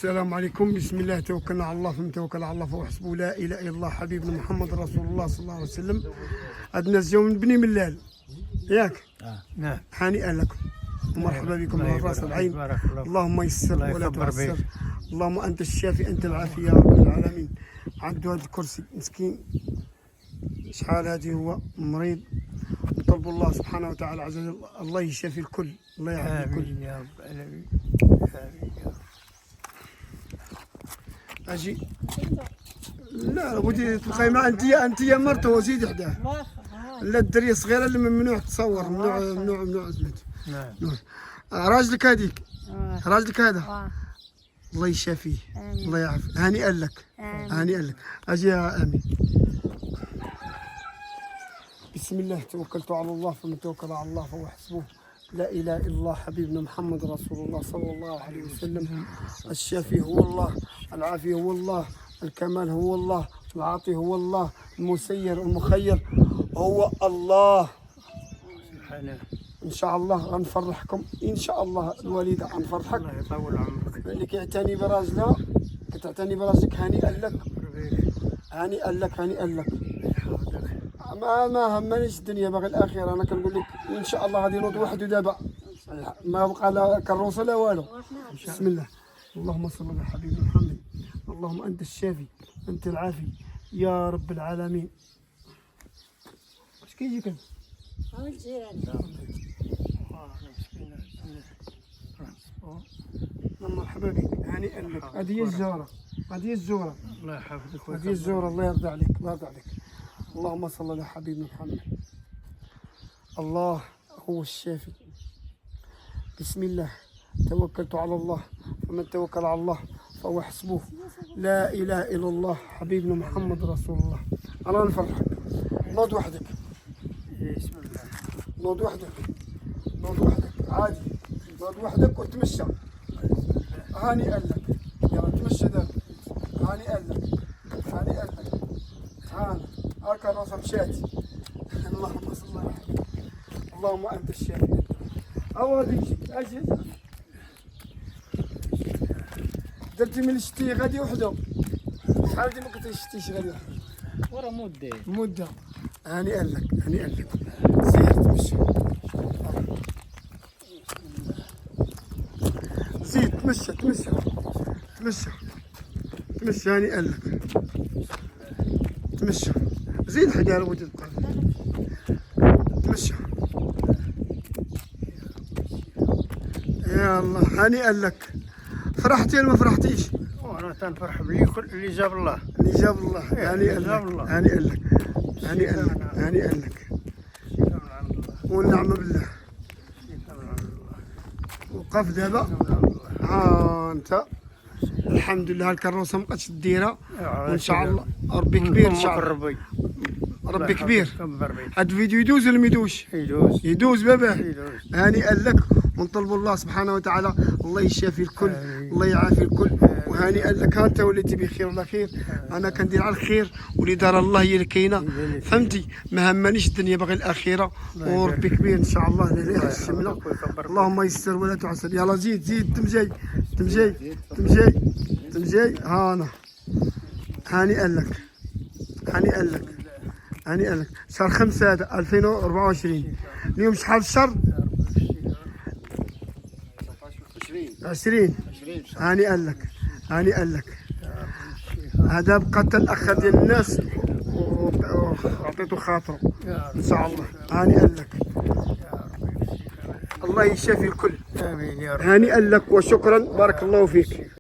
السلام عليكم. بسم الله توكلنا على الله فمن توكل على الله فهو حسبه. لا اله الا الله حبيبنا محمد رسول الله صلى الله عليه وسلم. هاد الناس جاو من بني ملال ياك؟ نعم. هانئا لكم ومرحبا بكم على راس العين. اللهم يسر ولا تعسر. اللهم انت الشافي انت العافيه يا رب العالمين. عنده هذا الكرسي مسكين شحال هذه هو مريض، نطلب الله سبحانه وتعالى عز وجل الله يشافي الكل، الله يعافي الكل يا رب العالمين. اجي لا ودي تلقاي مع انت يا مرته وزيد حداه. لا الدريه صغيره اللي ممنوع تصور، ممنوع سمعت. نعم. راجلك هذيك راجلك هذا الله يشافيه الله يعافيه. هانئا لك هانئا لك. اجي يا امين. بسم الله توكلت على الله فمن توكل على الله فهو حسبه. لا اله الا الله حبيبنا محمد رسول الله صلى الله عليه وسلم. الشافي هو الله، العافي هو الله، الكمال هو الله، العاطي هو الله، المسير المخير هو الله. سبحانه. ان شاء الله غنفرحكم ان شاء الله. الوالده غنفرحك. الله يطول عمرك. اللي كيعتني براجلها كتعتني براجلك هانئا لك هانئا لك هانئا لك. ما همنيش الدنيا باغي الاخره. انا كنقول لك ان شاء الله غادي نوض وحده دابا ما بقى لا كروسه لا والو. بسم الله. اللهم صل على حبيبنا محمد. اللهم انت الشافي انت العافي يا رب العالمين. اش كيجيك انت؟ مرحبا بك هانئا لك. هذه هي الزهره هذه هي الزهره. الله يحفظك هذه الزهره الله يرضى عليك الله يرضى عليك. اللهم صل على حبيبنا محمد. الله هو الشافي. بسم الله توكلت على الله فمن توكل على الله فهو حسبه. لا اله الا الله حبيبنا محمد رسول الله. انا نفرحك. نوض وحدك. بسم الله. نوض وحدك نوض وحدك عادي. نوض وحدك وتمشى. هانئا لك. يلا تمشى دابا. هانئا لك هانئا لك. هانا هاكا راسها مشات. اللهم صل على حبيبك. اللهم انت الشافي. او هذيك اجي درتي من الشتي غادي وحده. شحال ديما كنتي شتيش غادي وحده ورا مده. هانئا لك هانئا لك. سير تمشي زيد تمشى تمشى هانئا لك. تمشى زيد حجار ودي تبقى تمشى. يا الله هانئا لك. فرحتي ولا ما فرحتيش؟ وانا تنفرح بلي كل اللي جاب الله. اللي جاب الله. هانئا لك هانئا لك هانئا لك هانئا لك. والنعمة بالله. وقف دابا ها انت. الحمد لله الكروسه مابقاتش ديرها وان شاء الله ربي كبير ان شاء الله. ربي كبير. هذا الفيديو يدوز ولا ما يدوزش؟ يدوز باباه. هانئا لك. ونطلبوا الله سبحانه وتعالى الله يشافي الكل الله يعافي الكل. وهانئا لك. ها انت وليتي بخير ولا خير. انا كندير على الخير واللي دار الله هي اللي كاينه فهمتي. ما همانيش الدنيا باغي الاخره وربي كبير ان شاء الله. لا الشمله اللهم يسر ولا تعسر. يلا زيد تمجي هانا. هانئا لك هانئا لك. شهر 5 هذا 2024. اليوم شحال الشهر؟ 20. هانئا لك. هذا بقى الاخ ديال الناس وعطيته خاطره ان شاء الله. هانئا لك. الله يشافي الكل. امين يا رب. هانئا لك وشكرا بارك الله فيك.